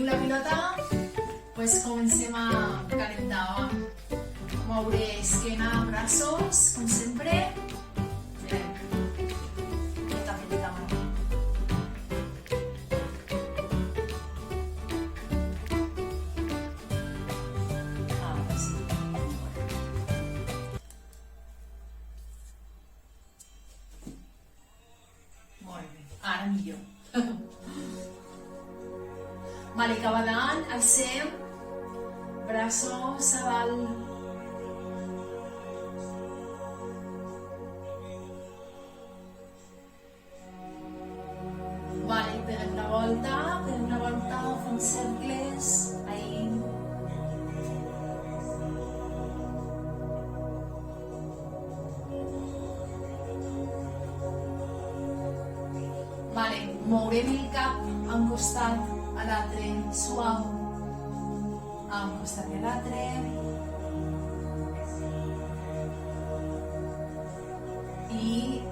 la pilota, pues comencem a calentar. Moure esquena, braços, com sempre. Mirem. Petita mà. Ara sí. Molt bé. Ara millor. Vale, cap a dalt, alcem, braços a dalt. Vale, pegem la volta, fem cercles, ahí. Vale, mourem el cap a un costat, a l'altre, suau, a un costat i a l'altre. I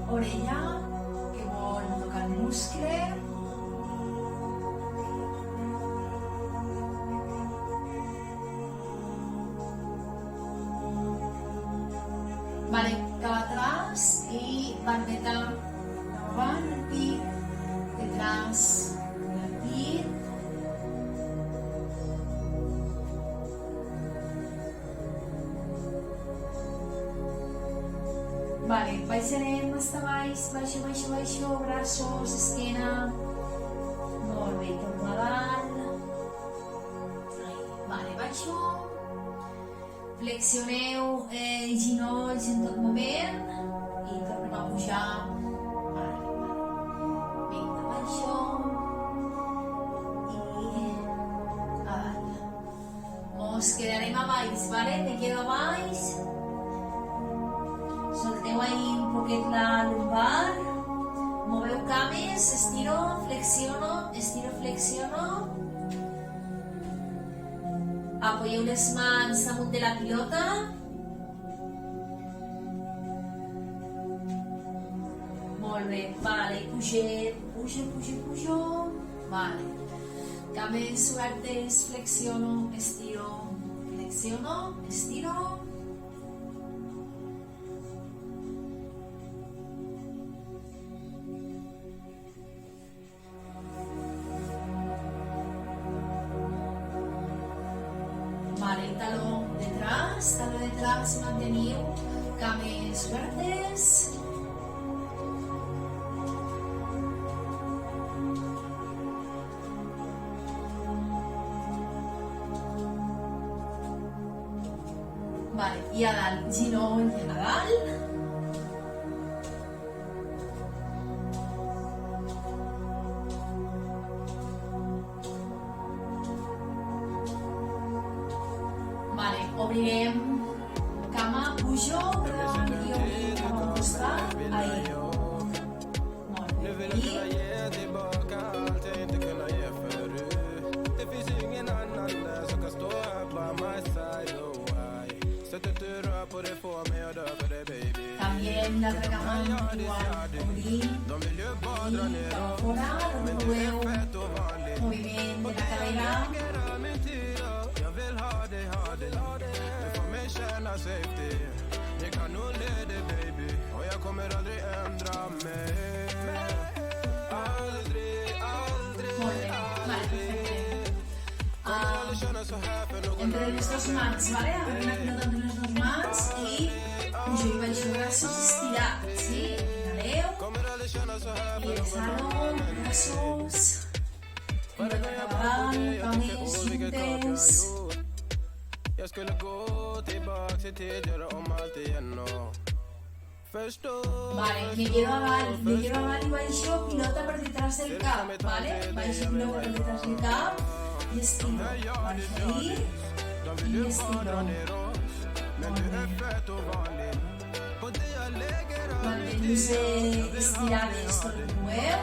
orella, que vol tocar el muscle. Vale, cap atrás i barbeta davant el pit, detrás del pit. Vale, baixarem hasta baix, baixo, braços, esquena. Molt bé, torno a dalt. Vale, baixo. Flexioneu els genolls en tot moment i tornem a pujar. Vale. Vinga, baixo. I a dalt. Mos quedarem a baix, vale? Me quedo a baix. Solteu ahí un poquet la lumbar, moveu cames, estiro, flexiono. Apoyeu les mans damunt de la pilota. Molt bé, vale, pujo. Vale. Cames obertes, flexiono, estiro. Vale, taló detrás, manteniu cames obertes. Vale, i a dalt, ginoll a dalt. Vale, obrirem cama, pujo, per davant i obrim cap a un costat, ahí. Molt bé, i... Canviem l'altra cama igual, obrim i cap a fora, removeu moviment de la cadera. Molt bé, vale, perfecte. Entre les dues mans, vale? Agarrem la pilota entre les dues mans i pujo i baixo braços estirats, sí? Inhaleu i exhalo, braços, pilota cap avall, cames juntes. Jag skulle gå tillbaka till tidigare om allt igen och förstå. Vale, me quedo avall y baixo pilota per detrás del cap, vale? Baixo pilota per detrás del cap i estiro. Baixo ahí i estiro. Mantén-se estirades tot el peu.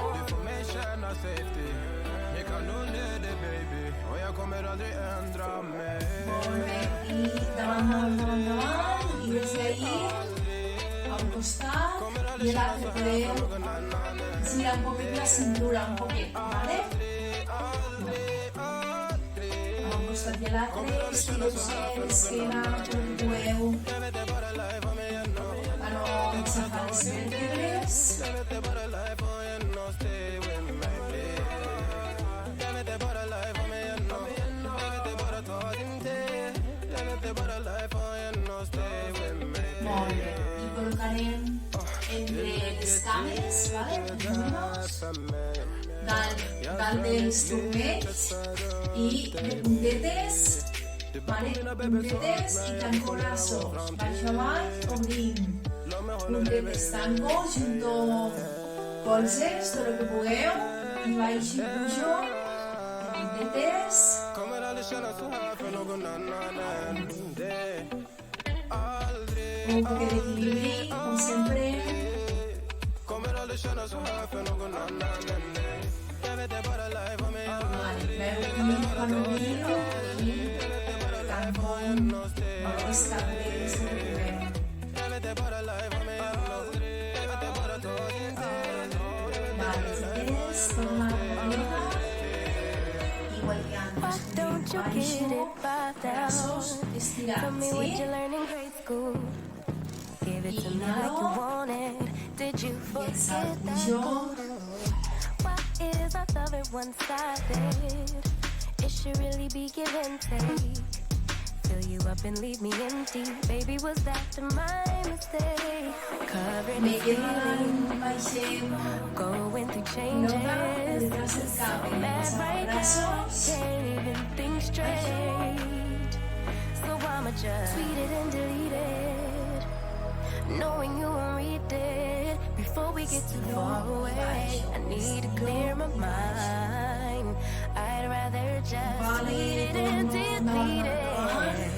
Molt bé, i davant, i des d'ahí a un costat i a l'altre podeu girar un poquet la cintura, un poquet, ¿vale? costat i a l'altre, estireu-se l'esquena tot el que pugueu a no aixafar les vèrtebres. Molt bé, i col·locarem entre les cames, vale? Dalt dels turmells i de puntetes, vale? Puntetes i tanco brazos, baixo avall, obrim, puntetes, tanco, junto colzes, tot el que pugueu, i baixo i pujo, puntetes, un poc d'equilibri, com sempre. Vale, veu quan obrim i tanco les cames que puguem. Vale, xiquets, torna a la igual que antes. Baixo, braços estirats, sí? Inhalo y exhalo, pujo. Me llevan, baixem, pilota, detrás del cap, brazos, knowing you won't read it before we get too far away. I need to clear my mind. I'd rather just delete it and delete it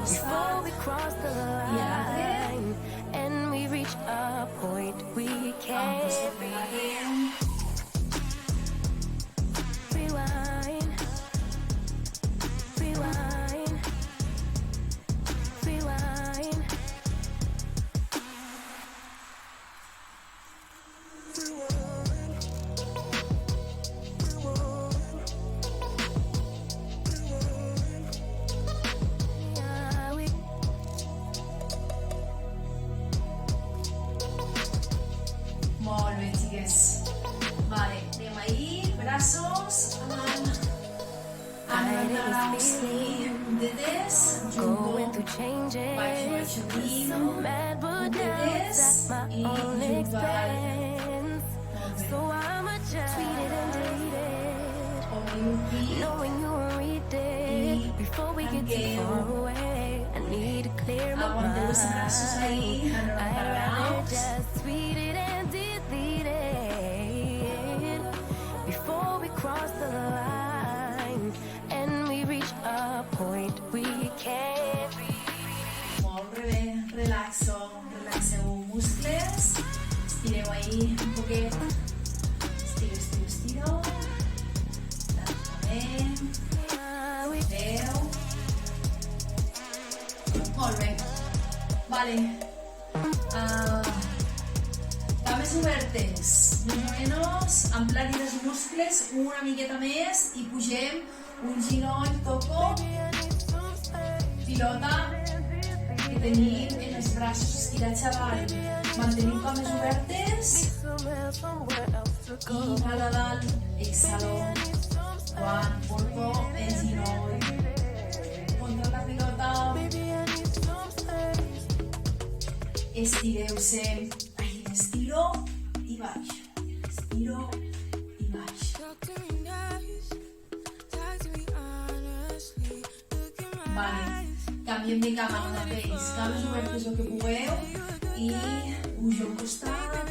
before we cross the line and we reach a point we can't rewind, rewind, rewind. Molt bé, xiques. Vale, anem ahí, brazos, agarraos i puntetes, junto, baixo, baixo, obrim, puntetes i junto avall. Obrim i tanqueu. Aguanteu els braços ahí, agarraos. Before we cross the line and we reach a point we can't Molt bé, relaxeu muscles, estireu ahí un poquet, estiro, tancament, feu, molt bé, vale, cames obertes, més o menys, amplari els muscles una miqueta més i pugem un ginoll, toco, pilota que tenim en els braços estirats avall. Mantenim cames obertes i inhala dalt, exhalo quan porto el ginoll contra la pilota. Estireu-se, estiro i baixo, estiro i baixo. Vale, canviem de cama ara mateix, cames obertes el que pugueu i pujo al costat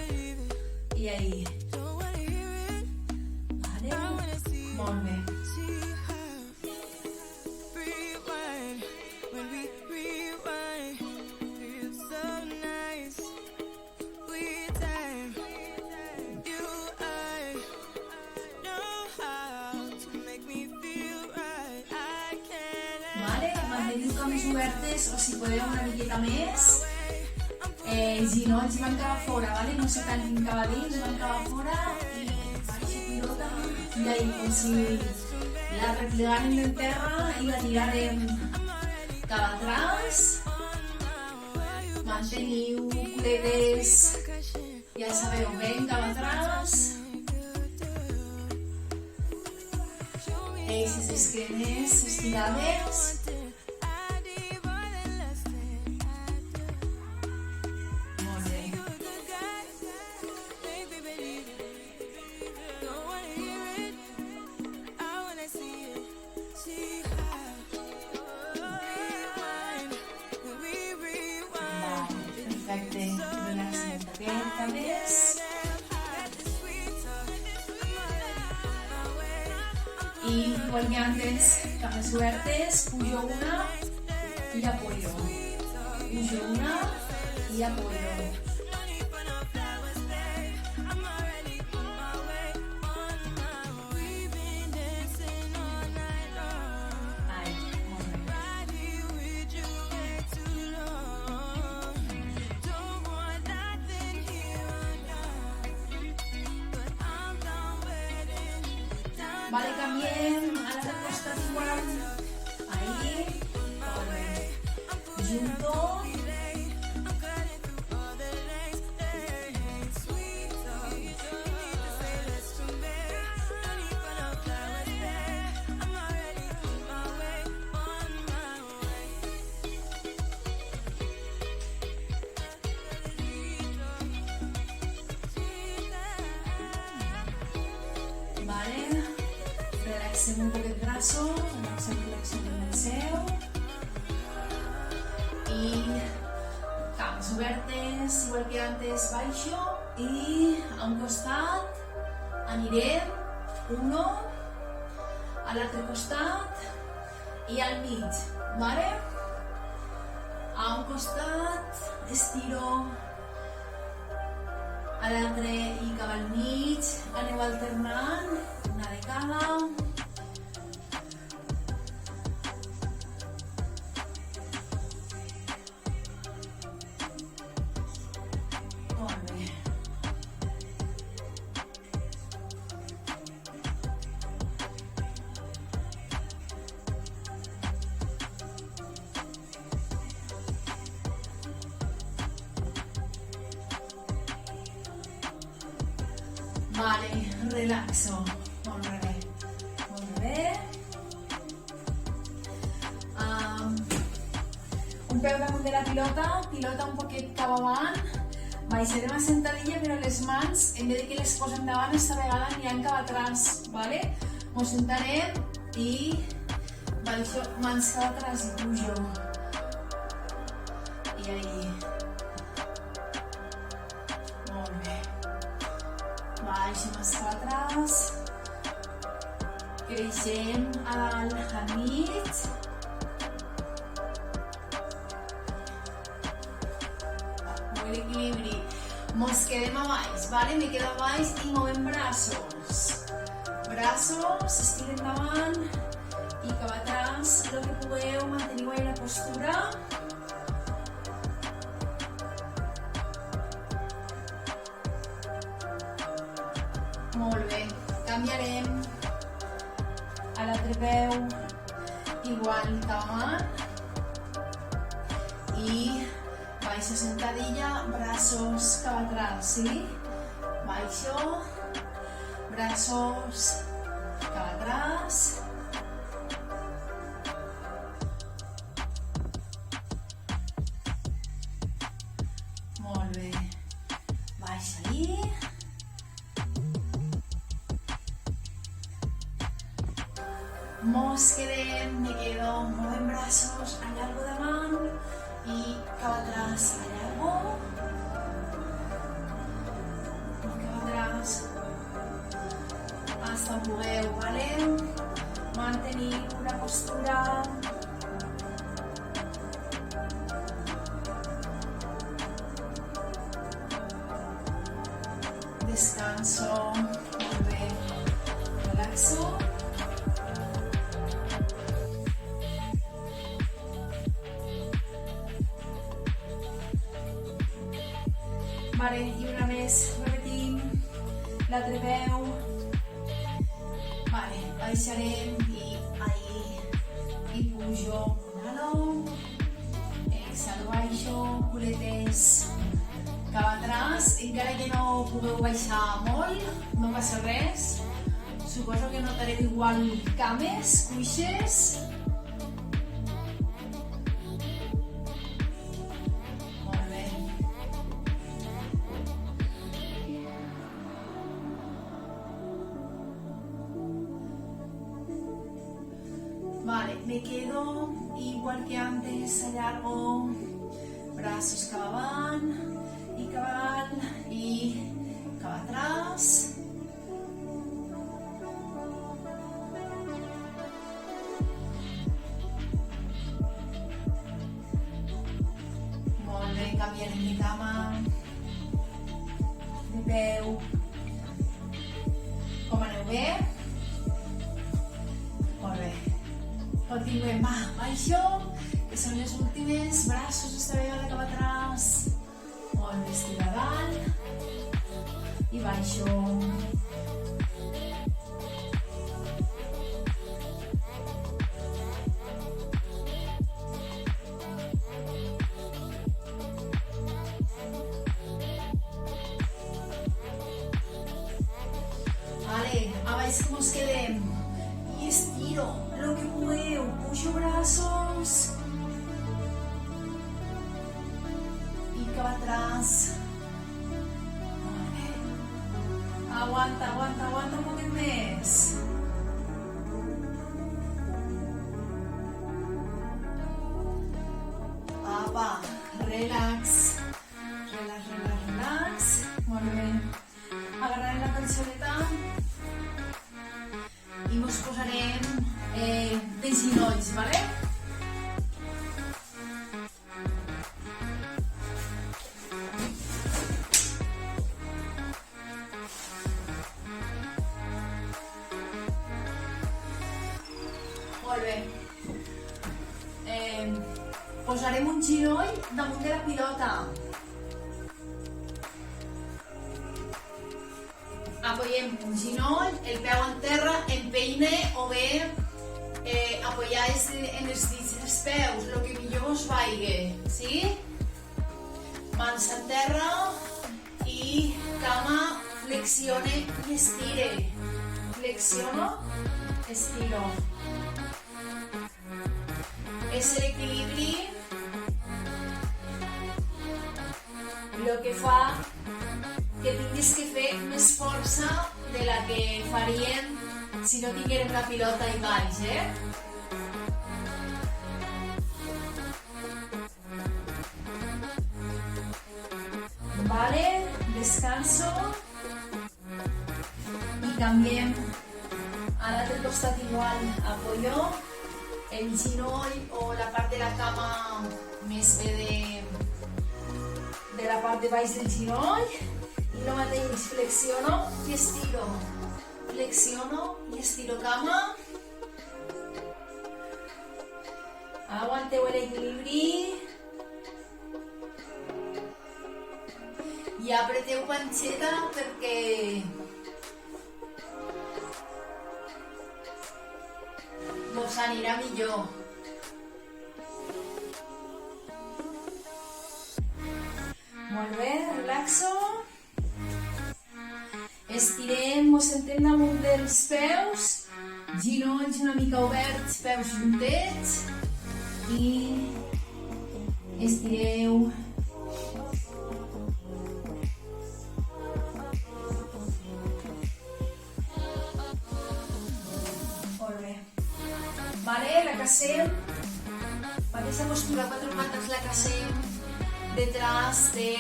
i ahí. Vale, molt bé. Obertes, o si podeu una miqueta més, els ginolls van cap a fora, vale? No se tanquin cap a dins, van cap a fora i baixo pilota i ahí, com si la replegarem en terra i la tirarem cap atrás. Manteniu culetes, ja sabeu, ben cap atrás. Eixes esquenes estirades. Molt bé. Perfecte, relaxem aquesta més. I igual que antes, cames obertes, pujo una i apoyo. Pujo una i apoyo. Ai, molt bé. Vale, canviem a l'altre costat igual. Ahí. Molt bé. Junto. Vale. Relaxem un poquet el braço, relaxem el seu. I cames obertes, igual que antes, baixo. I a un costat anirem, uno, a l'altre costat i al mig, vale? A un costat estiro, a l'altre i cap al mig, aneu alternant, una de cada. Molt bé. Vale, relaxo. Molt bé. Molt bé. Un peu damunt de la pilota un poquet cap avant. Baixarem a sentadilla, però les mans, en vez de que les posem davant, esta vegada aniran cap atrás, vale? Ens sentarem i baixo mans cap atrás i pujo. I ahí. Molt bé. Baixo mans cap atrás. Creixem a dalt, al mig. Equilibri. Mos quedem a baix, vale? Me quedo a baix i movem braços. Braços, estiren davant i cap atrás. El que pugueu, manteniu ahí la postura. Molt bé. Canviarem a l'altre peu. Igual cap avant. I baixo sentadilla, brazos cap atrás, ¿sí? Baixo, brazos cap atrás. Molt bé. Baixa ahí. Mos quedem, me quedo, movem brazos, allargo davant i cap atrás, allargo. Cap atrás. Hasta on pugueu, vale? Mantenir una postura. Descanso. Molt bé. Relaxo. Vale, i una més, repetim l'altre peu. Vale, baixarem i pujo, inhalo, exhalo, baixo, culetes cap atràs, encara que no pugueu baixar molt, no passa res. Suposo que notareu igual cames, cuixes. Molt bé. Vale, me quedo igual que antes, allargo brazos cap avant i cap dalt i cap atrás. Molt bé, canviarem de cama, de peu. Com aneu bé? Molt bé. Continuem, va, baixo, que són les últimes, braços esta vegada cap atrás, molt bé, estira dalt i baixo. Vale, a veure com us quedem. I estiro lo que puedo, pujo brazos y cap atrás. Molt bé. Aguanta, aguanta, aguanta un poquet més. Apa, relax. Relax, relax, relax. Molt bé. Agarrarem la colxoneta i ens posarem de ginolls, ¿vale? Molt bé. Posarem un ginoll damunt de la pilota. Apoyem un ginoll, el peu en terra, empeine o bé apoyar en els dits dels peus, el que millor us vagi, sí? Mans en terra i cama, flexione i estire. Flexiono, estiro. És l'equilibri el que fa que tinguis que fer més força de la que faríem si no tinguérem la pilota i baix, Vale, descanso i canviem a l'altre costat igual, apoyo el ginoll o la part de la cama més bé de la part de baix del ginoll i el mateix, flexiono i estiro. Flexiono i estiro cama. Aguanteu l'equilibri. I apreteu panxeta perquè vos anirà millor. Molt bé, relaxo. Estirem, mos sentem damunt dels peus, ginolls una mica oberts, peus juntets i estireu. Molt bé. Vale, la casem, mateixa postura, 4 patas la casem detrás de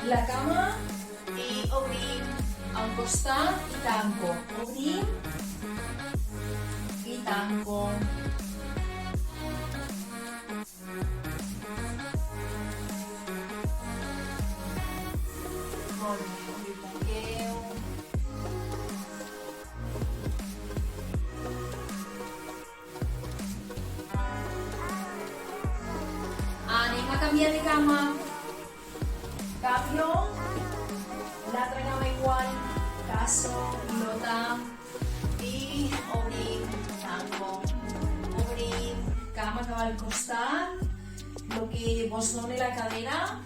la cama i obrim a un costat i tanco. Obrim i tanco. Molt bé, obrim, tanqueu. Anem a canviar de cama. Cambio. L'altra cama igual. Caso, pilota. I obrim, tanco. cap al costat, lo que vos doni la cadera.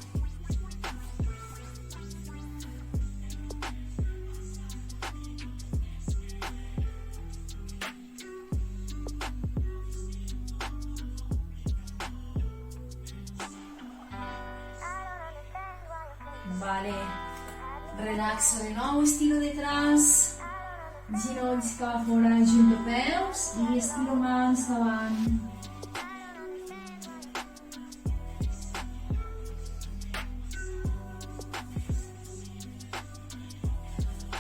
Vale, relaxa de nou, estiro detrás, ginolls cap a fora, junto peus i estiro mans davant.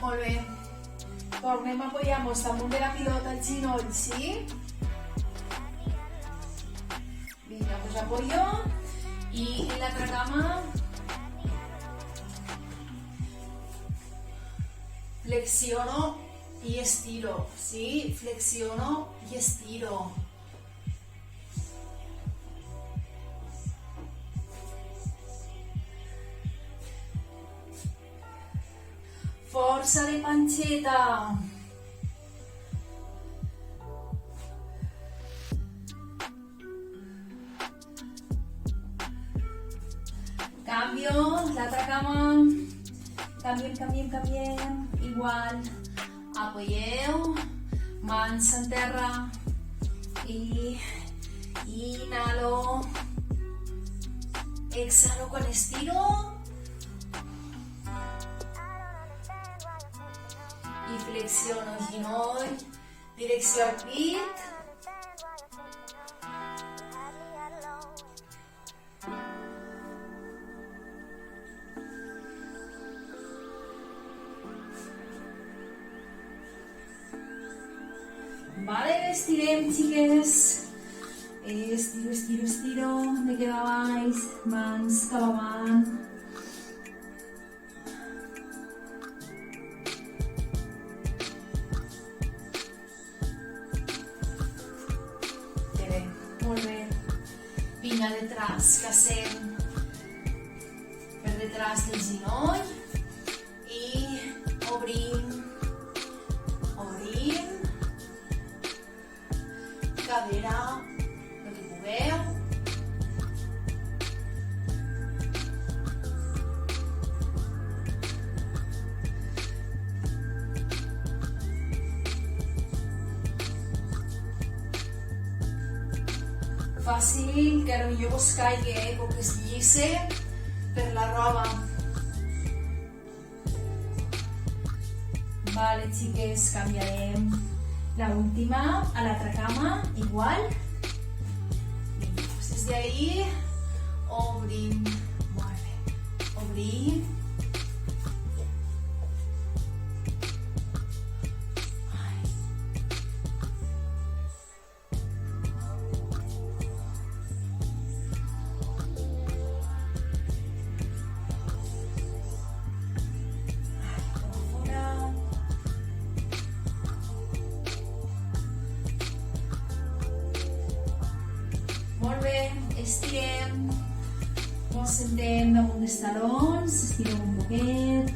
Molt bé, tornem a apoyar-nos damunt de la pilota el ginoll, sí? Vinga, pues apoyo i l'altra cama. Flexiono y estiro, ¿sí? Flexiono y estiro. Forza de panceta. Cambio, la otra cama. Canviem. Igual. Apoyeu. Mans en terra. I inhalo. Exhalo quan estiro. I flexiono el ginoll. Direcció al pit. Vale, estirem, xiques. Estiro. Me queda baix. Mans cap avant. Que bé, molt bé. Vinga, detrás, cacem per detrás del ginoll i obrim. Cadera, el que pugueu. Fàcil, que potser vos caigui, com que es llisse per la roba. Vale, xiques, canviarem. La última, a la otra cama, igual. Pues desde ahí, obrim, mueve, obrim. Molt bé, estirem, ens sentem damunt dels talons, estirem un poquet.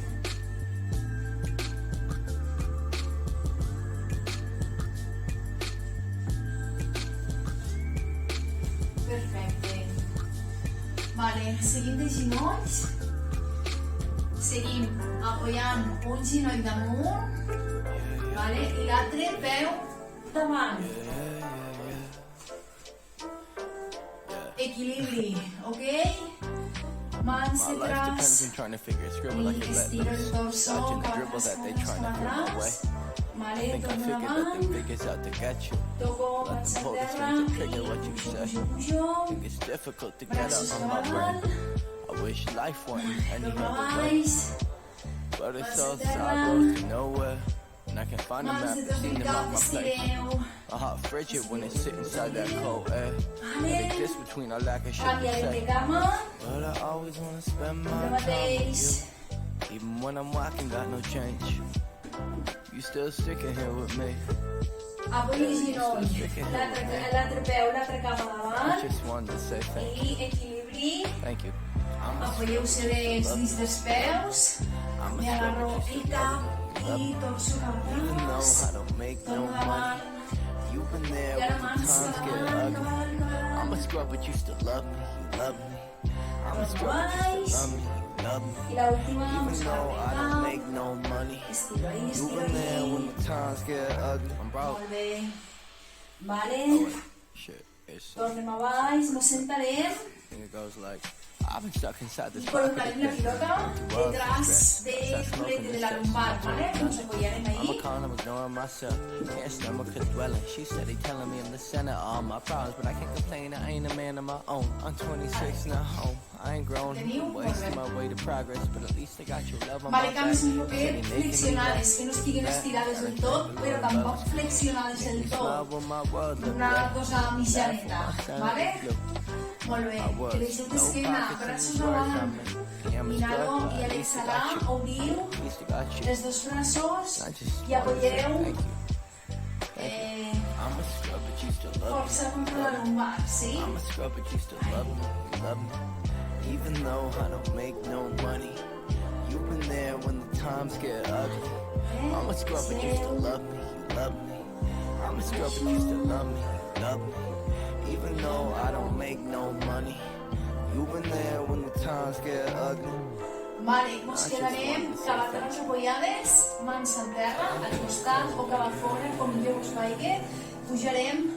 Perfecte. Vale, seguim de ginolls, seguim apoyant un ginoll damunt, vale, i l'altre peu davant. Equilibri, ok? Mans detrás i estiro el torso cap atrás. Vale, torno davant. Toco mans a terra i pujo. Braços cap avall. Torno baix. Mans a terra. Mans de tropical, estireu. My heart frigid when it's sitting inside that cold air. But it gets between our lack of shit to Canviarem de say. cama. But I always wanna spend my El time with mateix. you. Even when I'm walking, got no change. You still sticking here with me. Apoyo el ginoll. L'altre peu, l'altra cama I davant. just wanted to say thank you. I equilibri. Thank you. Apoyeu-se dins dels peus. Me agarro el cap i torso cap Even though atrás. I don't make no Torno money, davant. You've been there I ara when the mans times get cavant, ugly. cavant, cavant. I'm a scrub, but you still love me, you love me. I'm a scrub, but you still love me, you love me. I l'última, Even though I don't musclareta. make no money. Estiro ahí, You've estiro been there when ahí. the times get ugly. I'm broke. Molt bé. Vale. Shit, it's Tornem a baix, nos sentarem it goes like I've been stuck inside this y colocarem la pilota world detrás del culete de la lumbar, ¿vale? Nos apoyarem I'm a ahí. con, I'm ignoring myself. Can't stomach her dwelling. She steady telling me I'm the center of all my problems, but I can't complain. I ain't a man of my own. I'm 26 now home. I ain't grown. I'm wasting my way to progress, but at least I got your love on my Vale, back. cames un poquet Steady making me flexionades, que no estiguin estirades del tot, però tampoc flexionades del smile tot. when my world look Una like cosa mitjaneta, vale? Molt bé. I was. Que deixeu No d'esquena, pockets in braços these words avant. I'm in. Yeah, I'm a Inhalo scrub, i but a at least I l'exhalar got you. obriu At least I got you. els dos braços I just i apoyeu thank you. I'm a scrub, but you still love me. força contra la lumbar, sí? I'm a scrub, but you still love me. You love me. Even though I don't make no money. You've been there when the times get ugly. I'm a scrub, but you still love me. You love me. I'm a scrub, but you still love me. You love me. Even though I don't make no money. You've been there when the times get ugly. Vale, mos quedarem cavalleres apoyades, mans al terra, al costat o cap a fora, com millor us vagi. Pujarem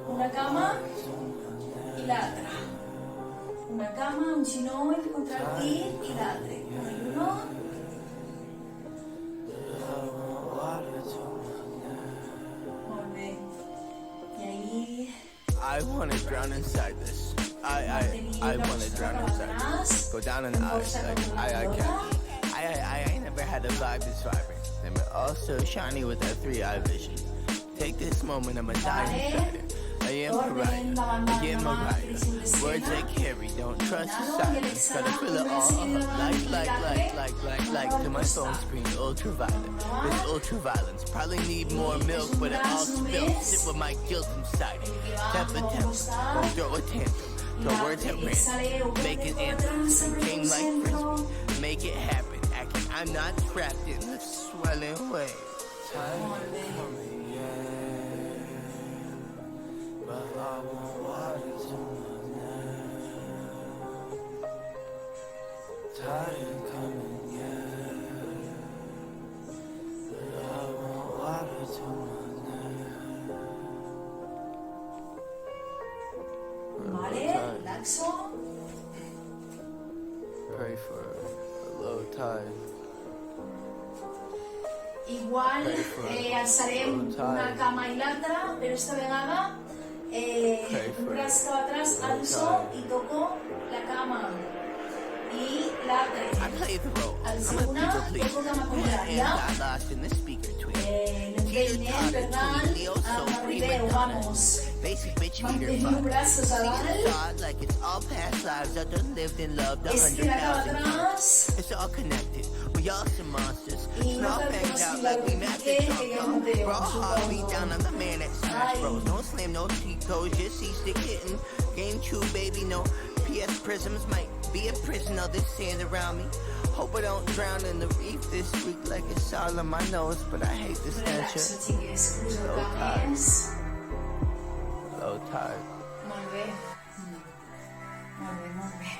una cama i l'altra. Una cama, un ginoll contra el dit i l'altre. Uno i uno. Molt bé. I ahí... I wanna drown inside this. I wanna drown inside this. Go down in the eyes. Like, I can't. I ain't never had a vibe this vibrant. And we're also shiny with that 3-eye vision. Take this moment, I'ma die inside it. I am Mariah, I am Mariah. Words I carry, don't trust society. Gotta feel it all like to my phone screen, ultraviolet. This ultraviolence probably need more milk, but it all spills. Sit with my guilt inside it. Temper, don't throw a tantrum. Throw words at random. Make it answer. Game like frisbee. Make it happen. Acting I'm not trapped in the swelling waves. Vale, laxo. Pray for a low tide. Igual alçarem una cama i l'altra, però esta vegada un braç cap atrás alço i toco la cama i l'altre. I play the role. Alço I'm a una, people pleaser. toco cama And contrària. I lost in the speaker tweet. L'entraïnem, per tant, arribeu, vamos. Basic bitch eater Manteniu fuck. braços a dalt, Thought like it's all past lives that done lived and loved estira cap 100,000 times. atrás It's all connected. We all some monsters. i no Small cal que fangs out m'estigui like we algun match piqué, the que ja trunk. no té Raw hard beat down. I'm the man that smash Ai. bros. No slam, no cheat codes. Just see stick hitting. Game true, baby. No PS prisms might be a prison of this sand around me. Hope I don't drown in the reef this week like it's all on my nose. But I hate this relaxo, tension. xiques, cruzeu cames. Low tide. Molt bé. Molt bé, molt bé.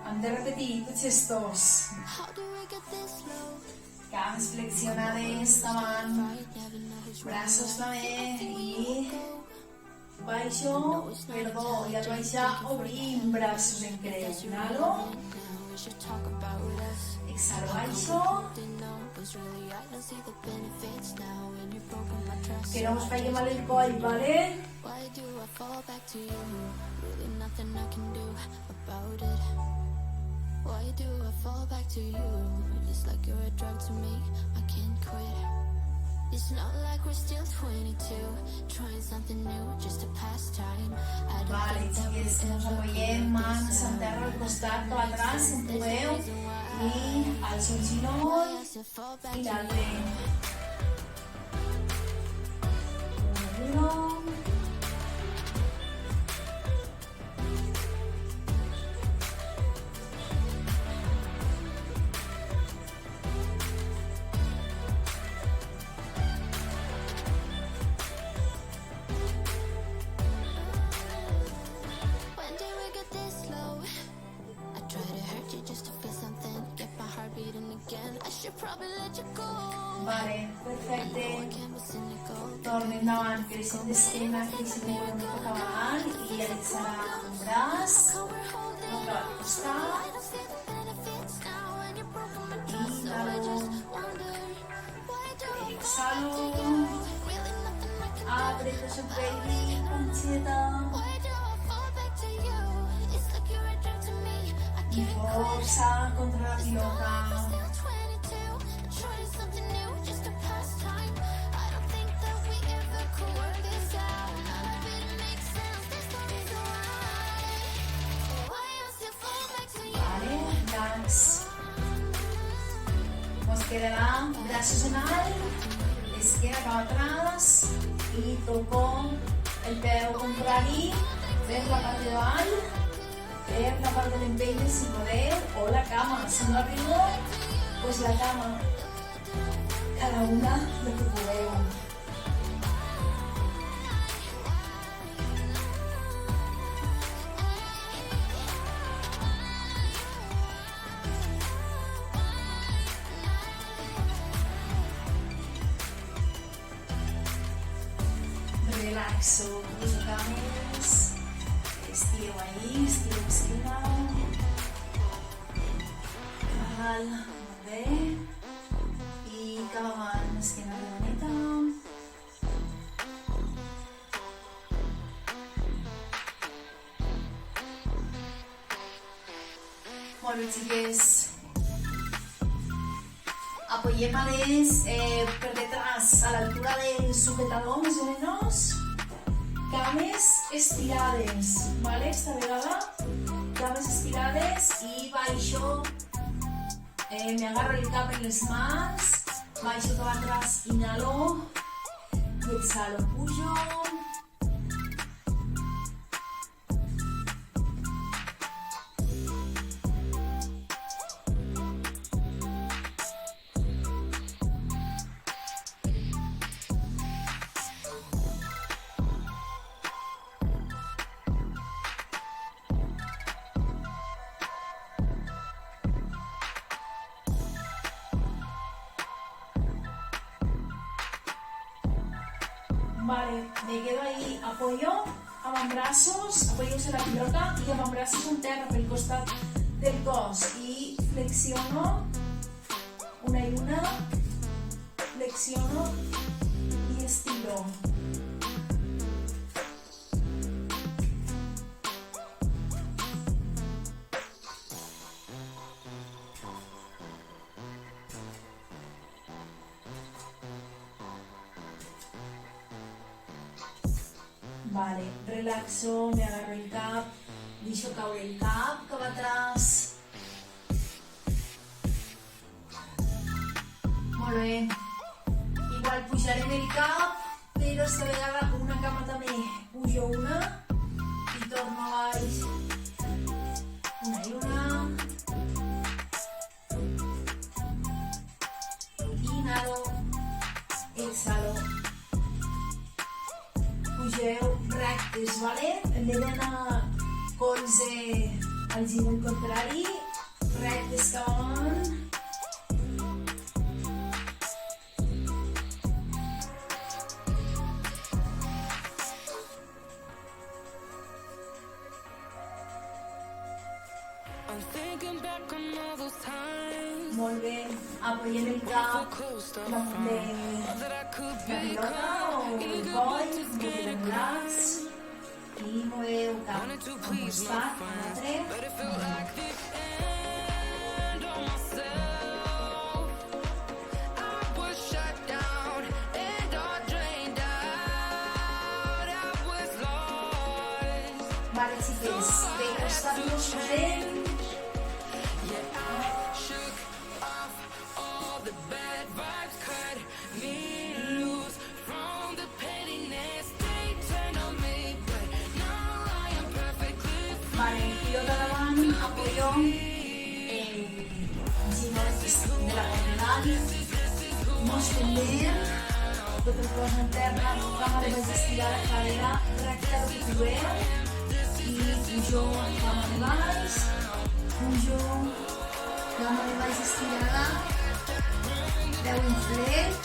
Hem de repetir tots estos. Cames flexionades davant, braços també i baixo, perdó, i al baixar obrim braços en creu. Inhalo, exhalo, baixo, que no us faci mal el coll, ¿vale? Why do I fall back to you? Really nothing I can do about it. Why do I fall back to you? Just like you're a drug to me, I can't quit. It's not like we're still 22, trying something new, just a pastime. I don't Vale, think that we xiques, nos ever apoyem, mans en terra al costat, cap atrás, empujeu i alço un ginoll have to fall back i to l'altre. Uno, Vale, perfecte. Torna endavant, creixent d'esquena, creixent de columna cap avant i exhala un braç, un cap al costat. Inhalo. Exhalo. Abre su baby, panceta. Y forza contra la pilota. Vale, relax. Nos quedará brazos en alto, esquina cap atrás y toco el peu contrari per la part de dalt, per la part de l'empenya si podeu, o la cama. Si no arribo, pues la cama. Cada una lo que podeu. Relaxo los cames, estiro ahí, estiro esquina, cal, molt bé, i cap avant, esquena redoneta. Molt bé, xiques. Apoyem per detrás, a la altura del sujetador, más o menos. Cames estirades, ¿vale? Esta vegada, cames estirades y baixo, me agarro el cap en les mans, baixo cap atrás, inhalo y exhalo, pujo. Vale, me quedo ahí, apoyo, avantbrazos, apoyos en la pilota y avantbrazos en terra pel costat del cos y flexiono una y una, flexiono y estiro. Vale, relaxo, me agarro el cap, deixo caure el cap atrás. Molt bé. Igual pujarem el cap, però esta vegada una cama també. Pujo una i torno a baix. Una i una. Inhalo, exhalo. Pugeu rectes, vale? Hem d'anar colze al gir contrari, rectes cap avant. Molt bé, apoyem el cap damunt de la pilota o el coll, movem el braç i moveu cap a un costat, a l'altre. Vale, xiques, de costat nos posem. Vale, pilota davant, apoyo el giro de la lateral, mos pendent, tot el cos en terra, cama de baix estirar la cadera, recta el que trobeu, i pujo, cama de baix, pujo, cama de baix estirada, Feu un flex.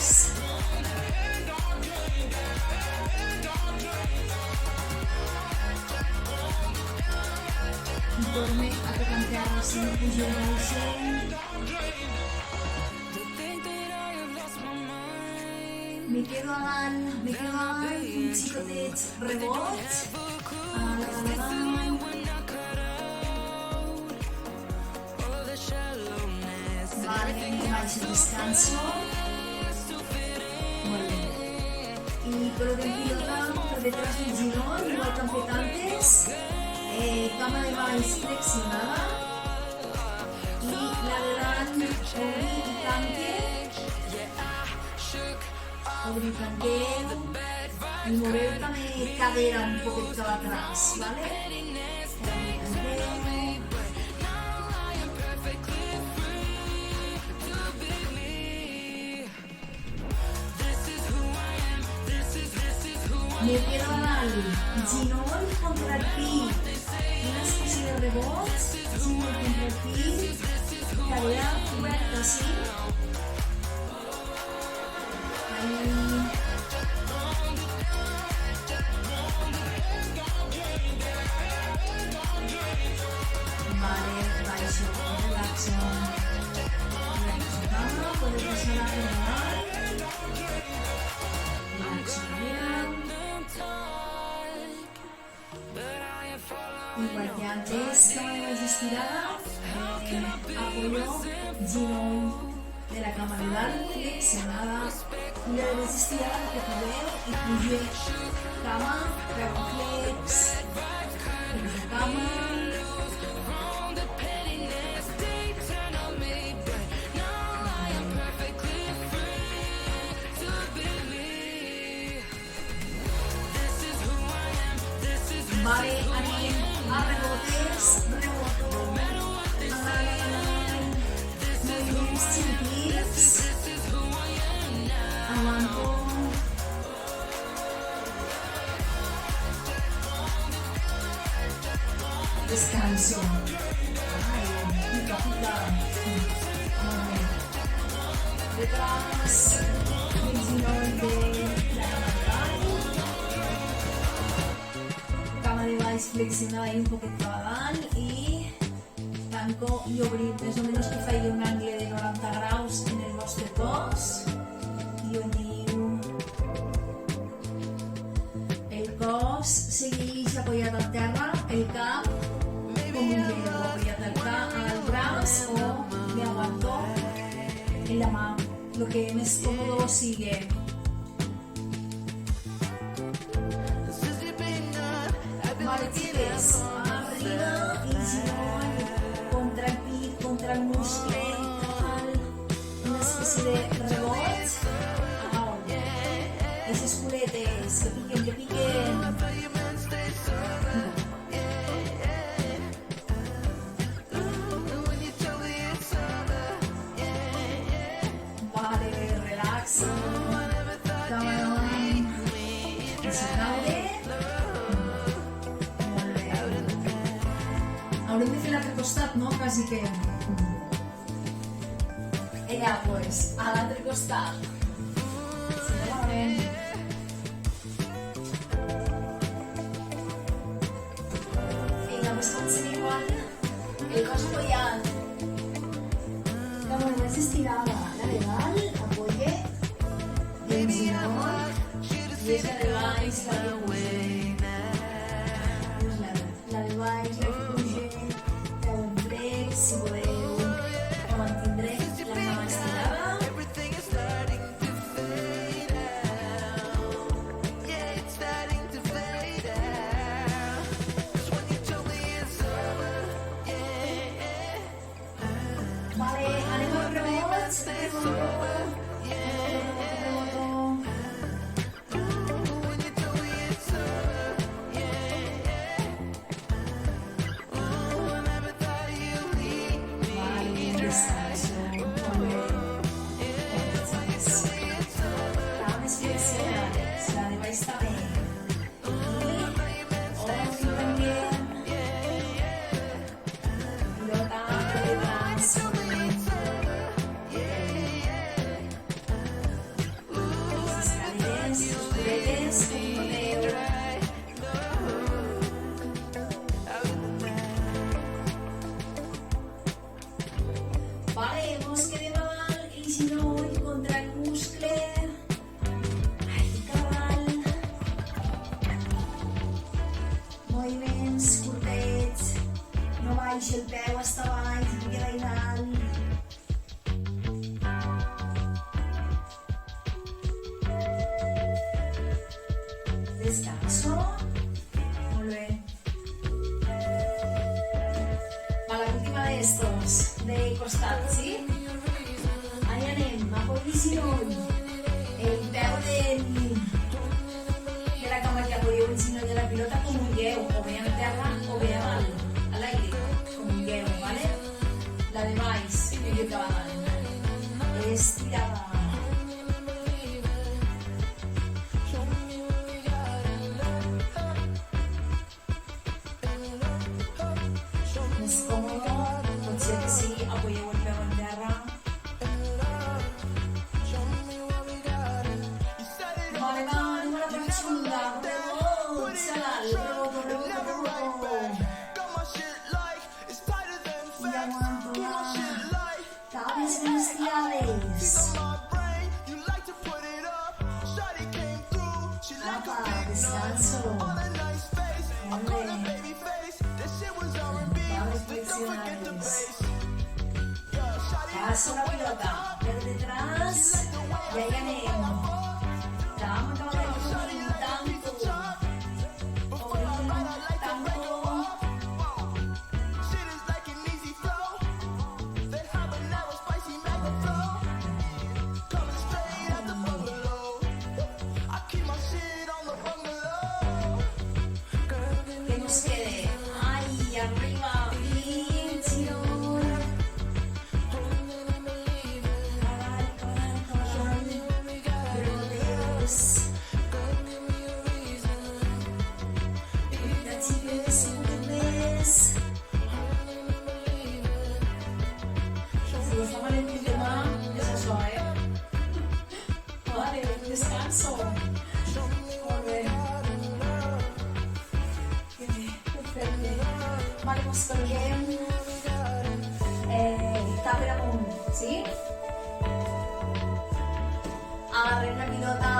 I torne a tocar en terra, si no pujo i baixe. Me quedo a dalt, un xicotet reboig. Vale, baix el descanso. Molt bé. Y coloca el pilota por detrás del girón, igual que han fet antes. Cama de baix flexionada. Y la de dalt, obrir i tanque. Obrir i tanqueu. I moveu també cadera un poquet cap atrás, ¿vale? Obrir i tanqueu. Me quedo a dalt, ginol contra el pit, una especie de rebot, ginol contra el pit, cadera oberta així. Vale, baixo, relaxo. Relaxo cama, podeu deixar la normal. Relaxo bien. Igual que antes, cama de baix estirada, apoyo, girón de la cama de dalt, flexionada, y la de baix estirada que podeu, i puge cama, treu flex, puja cama. Vale, anem a rebotes, reboto, moviments xiquitits, aguanto, descanso, pica, pica, detrás del girón de la cama de baix flexionada i un poquet cap a dalt i tanco i obrim més o menys que faci un angle de 90 graus en el vostre cos i uniu el cos segueix apoyat al terra, el cap com un dedo apoyat al braç o me aguanto en la mà, lo que més cómodo sigue. Vale, chicos, arriba y girón, contra el pit, contra el muscle, una especie de rebot. Esos culetes, que piquen. Vale, relaxa, cabrón, insoportable. Haurem de fer l'altre costat, no? Quasi que... Ella, pues, a l'altre costat. Si no veurem. Vinga, pues comencem igual. El cos apoyat. Cama de baix estirada. La de dalt, apoye. I el girón. I és la de baix, la de puge. La de baix, la de puge. Si podeu, o mantindré la cama estirada. Vale, anem al rebot, reboto. baixo el peu hasta baix, i queda ahí dalt. Descanso. Molt bé. Va, la última d'estos, de costat, ¿sí? Ahí anem, a posició. El peu de la cama que apoyeu el ginoll de la pilota com vulgueu, o bé en terra o bé a l'aire, com vulgueu, ¿vale? La de baix, jo que va dalt. Estirada. Més còmode, pot ser que sí, apoyeu el peu en terra. Vale, va, anem a la profunda. Rebot, xaval, rebot. I aguanto, va. Cames ben estirades. Apa, descanso. Molt bé. Cames flexionades. Paso la pilota per detrás i ahí anem. Cama cap amunt, tanto. Obrim, tanto. Que nos quede ahí arriba, bien girón. Rebotes. La xiques, segundes. Si us fa mal el pit de mà, és això, Vale, descanso. Molt bé. Que bé, perfecte. Vale, mos colguem. Cap per amunt, sí? Agarrem la pilota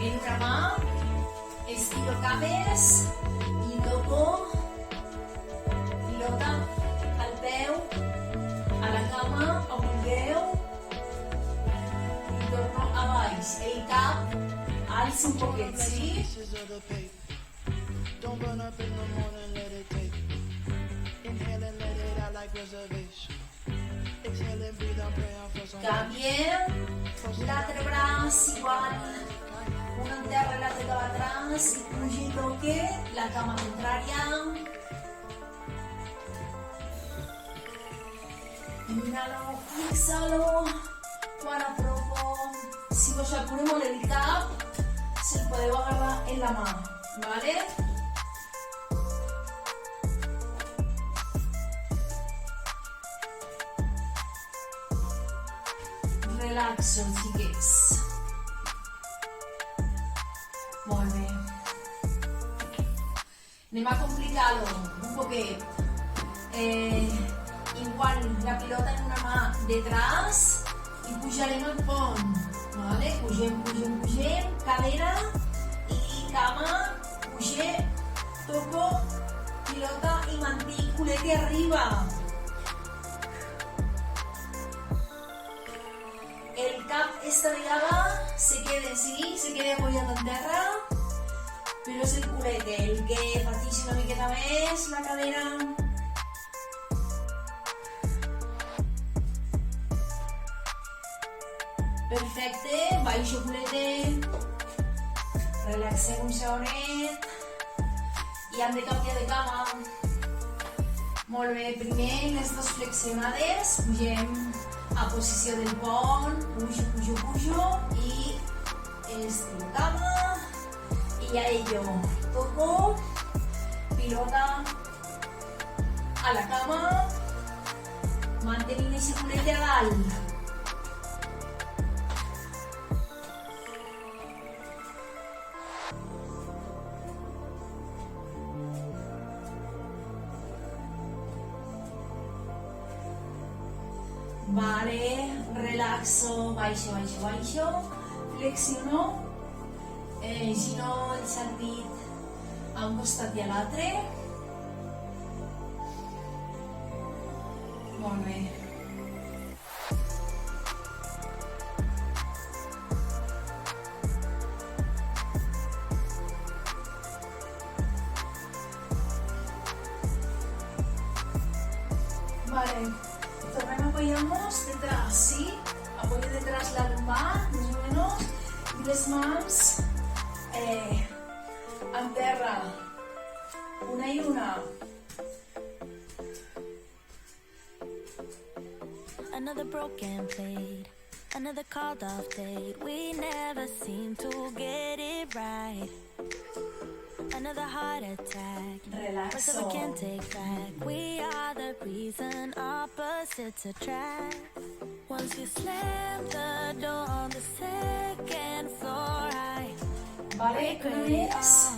en una mà, estiro cames i toco pilota al peu, a la cama, on vulgueu, i torno a baix. El cap alça un poquet, sí? Don't burn up in the morning, let it take. Inhale and let it out like reservation. Exhale and breathe, I'm praying for some. Canviem. L'altre braç igual. Un en terra i l'altre cap atrás. I pugi i toque. La cama contrària. Inhalo, exhalo. Quan apropo. Si vos apure molt el cap, se'l podeu agarrar en la mà. ¿Vale? Relaxo, xiquets. Molt bé. Anem a complicar-ho un poquet. Igual la pilota en una mà detrás i pujarem al pont. ¿Vale? Pugem, cadera i cama, puge, toco, pilota i mantinc culete arriba. El cap esta vegada se queda apoyat en terra, però és el culete el que pateix una miqueta més la cadera. Perfecte, baixo culete, relaxem un segonet i hem de canviar de cama. Molt bé, primer les dos flexionades, pugem a posició del pont, pujo i estiro cama i ja ello, toco, pilota a la cama, mantenint ese culete a dalt. Vale, relaxo, baixo, flexiono, giro el sentit a un costat i a l'altre, Molt bé. Vale, tornem a apoyarnos detrás, ¿sí? Apoyo detrás la lumbar, más o menos, y les mans en terra, una y una. Another broken plate, another called off date. We never seem to get it right. Another heart attack. Words that we can't take back. We are the reason opposites attract. Once you slam the door on the second floor, I Vale, cames,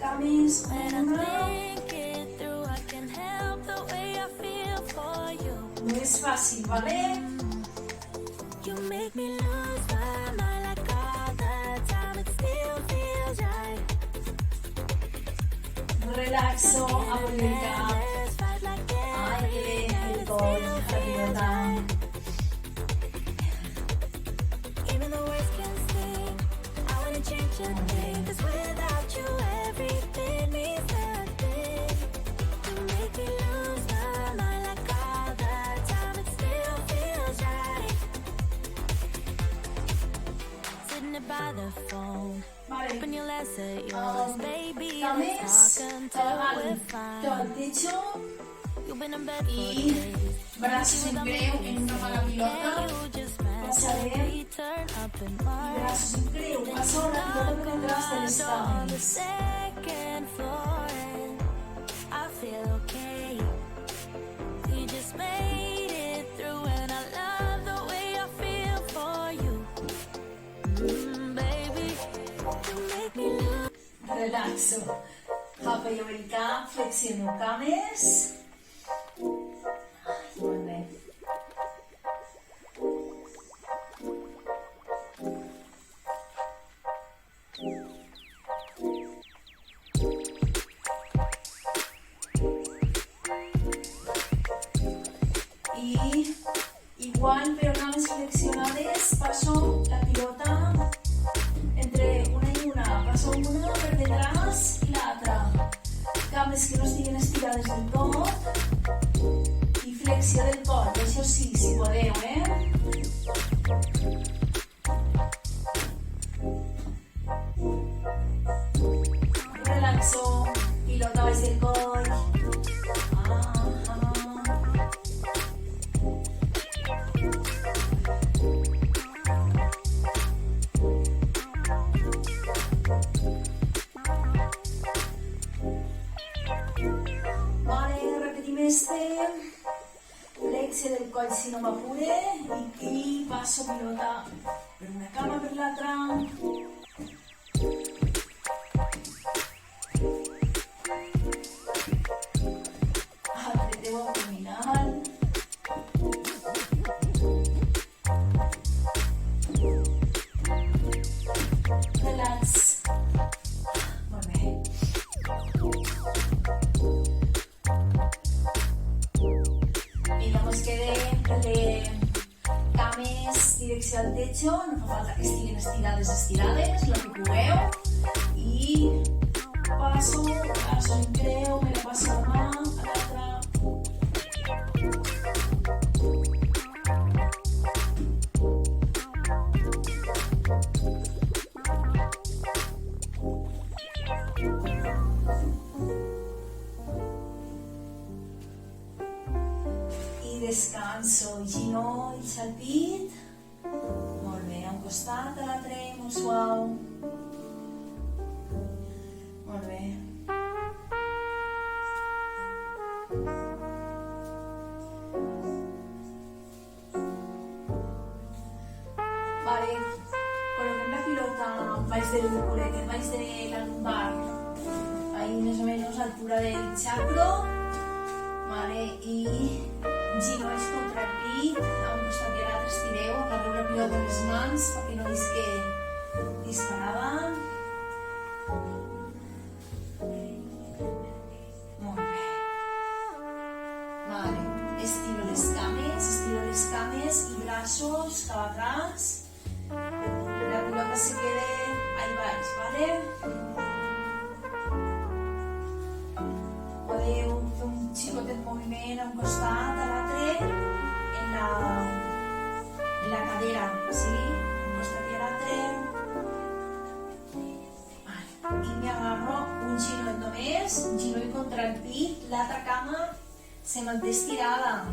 cames, when I una. think it through, I can help the way I feel for you. No es fácil, ¿vale? You make me lose my mind like all the time. It still feels right. Relaxo, apoyo el cap. Ay, que el coll, la pilota. Even the words can sing. I wanna change a thing, 'cause without you everything means nothing. You make me lose my mind like all the time. It still feels right. Sitting there by the phone, Vale. open your legs at yours, baby. Cames, Let's talk until we're todo al fine. techo You've been in bed for y days. brazos en creu en una mala pilota. You just match Pasaré. we turn up in March. Brazos en creu, paso la pilota por detrás del On the stand. second floor, and I feel okay. We just made it through, and I love the way I feel for you. Baby, you make me lose. Relaxo. Apoyo el cap, flexiono cames. Ay, molt bé. Y igual, pero cames flexionades, paso la pilota entre una y una. Paso una per detrás y la otra. Cames que no estiguin estirades del tot. I flexió del coll, això sí, si podeu, Relaxo, pilota baix del coll. Vale, repetim este. Flexe del coll si no m'apure i passo pilota per una cama per l'altra. Apreteu abdominal. Relax. Molt bé. Vinga, pues quede el de cames direcció al techo, no fa falta que estiguin estirades, lo que pugueu. I passo en creu, me la passo a mà, a l'altra. I descanso, ginolls al pit. Molt bé, a un costat, a l'altre, molt suau. Molt bé. Vale, coloquem la pilota baix del culet, baix de la lumbar, ahí més o menys a altura del sacro. Vale, i ginolls contra el pit, a un costat i a l'altre estireu, agarreu la pilota amb les mans perquè no isque disparada. Molt bé. Vale, estiro les cames y braços cap atrás. La pilota se quede ahí baix, ¿vale? Podeu fer un xicotet moviment a un costat, a l'altre, en la cadera, ¿sí? Un costat i a l'altre. I me agarro un ginoll només, un ginoll contra el pit, l'altra cama se manté estirada.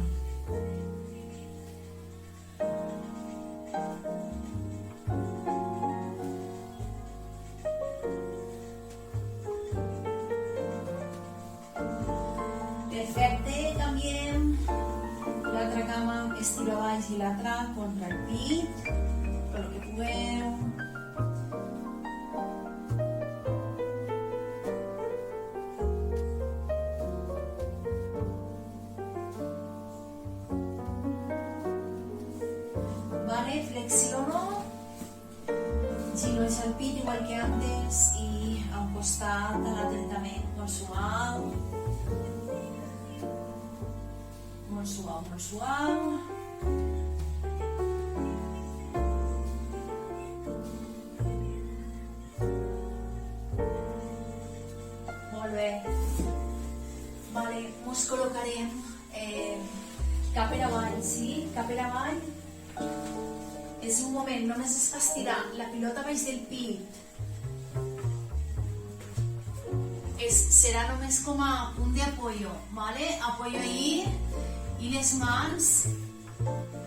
Perfecte, canviem. L'altra cama estiro baix i l'altra contra el pit, per lo que pugueu. Vale, flexiono, ginolls al pit igual que antes i a un costat, a l'altre també, molt suau. Molt suau, molt suau. Molt bé. Vale, mos col·locarem cap per avall, sí? Cap per avall. És un moment, només es fa estirar la pilota baix del pit. Serà només com a punt d'apoyo, ¿vale? Apoyo ahí i les mans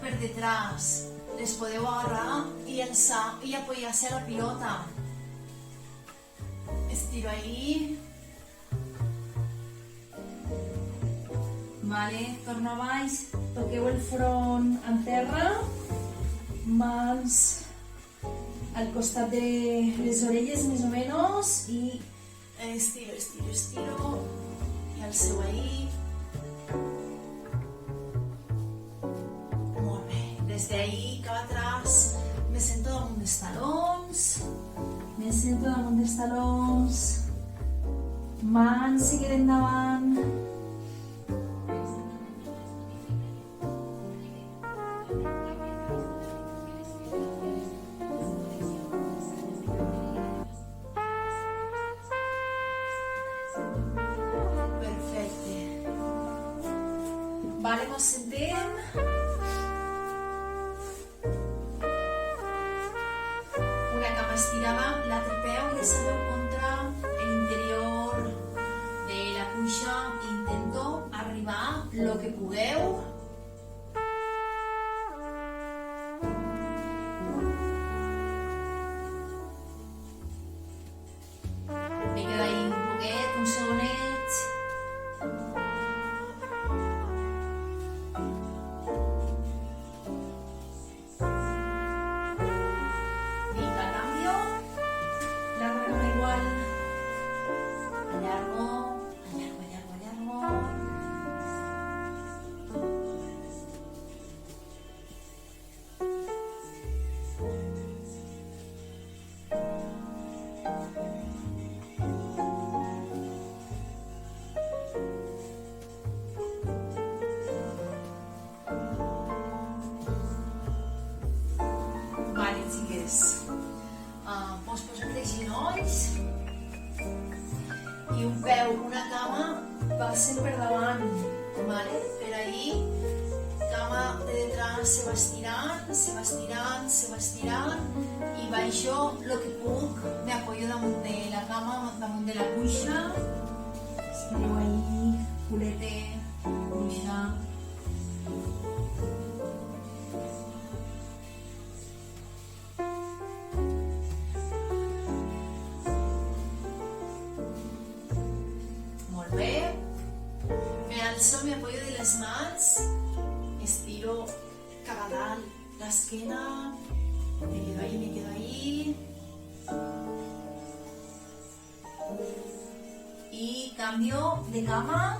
per detrás. Les podeu agarrar i alçar i apoyar-se a la pilota. Estiro ahí. Vale, torno a baix, toqueu el front en terra, mans al costat de les orelles més o menys i estiro, estiro, estiro i alceu ahí. Molt bé, des d'ahí cap atrás me sento damunt dels talons, mans se queden davant. Vale, mos sentem. Una cama estirada, l'altre peu i deixeu contra l'interior de la cuixa. Intento arribar lo que pugueu. Me quedo ahí un poquet, un segonet. Pots posar de genolls i un peu, una cama passen per davant, ¿vale? Per ahí, cama de detrás se va estirant, se va estirant, se va estirant i baixo lo que puc, me apoyo damunt de la cama, damunt de la cuixa. Estireu ahí, culete, cuixa. Alzo, me apoyo de les mans, estiro cap a dalt l'esquena, me quedo ahí, i canvio de cama,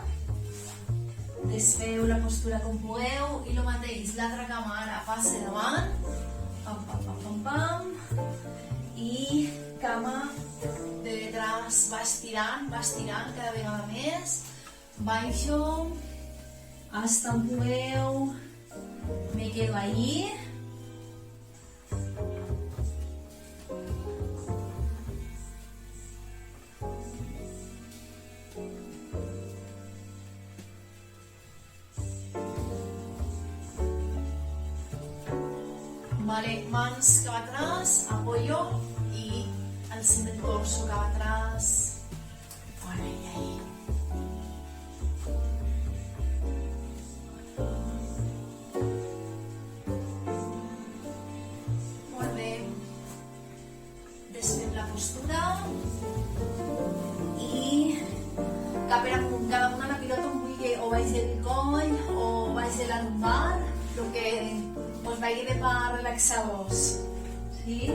desfeu la postura com pugueu i el mateix, l'altra cama ara passa davant, pam, pam, pam, pam, pam, i cama de detrás va estirant cada vegada més. Baixo hasta on pugueu, me quedo ahí. Vale, mans cap atrás, apoyo y alcem el torso cap atrás. Molt bé, i ahí. Molt bé. Desfem la postura i cap per amunt, cada una la pilota on vulgui, o baix del coll o baix de la lumbar, el que us vagi de pa relaxar-vos. Sí?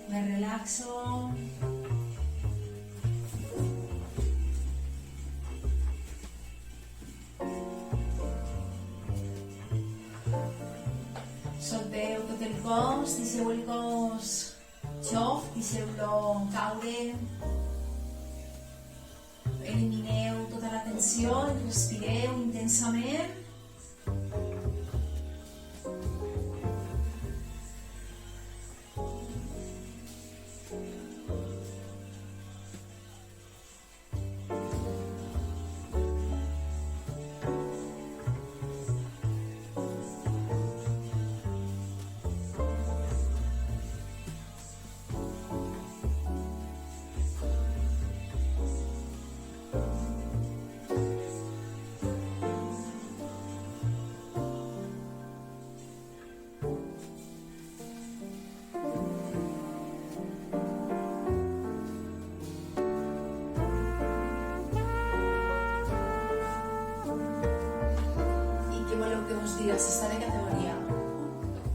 Me relaxo. Solteu tot el cos, deixeu el cos xof, deixeu-lo caure. Elimineu tota la tensió, respireu intensament. S'està de categoria.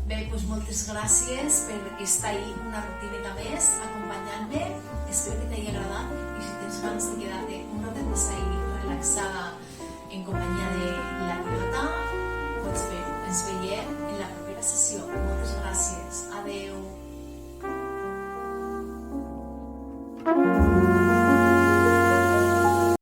Bé, doncs moltes gràcies per estar ahí una rutineta més, acompanyant-me. Espero que t'hagi agradat i si tens ganes de quedar-te un ratet més ahí relaxada en companyia de la pilota, pots fer. Ens veiem en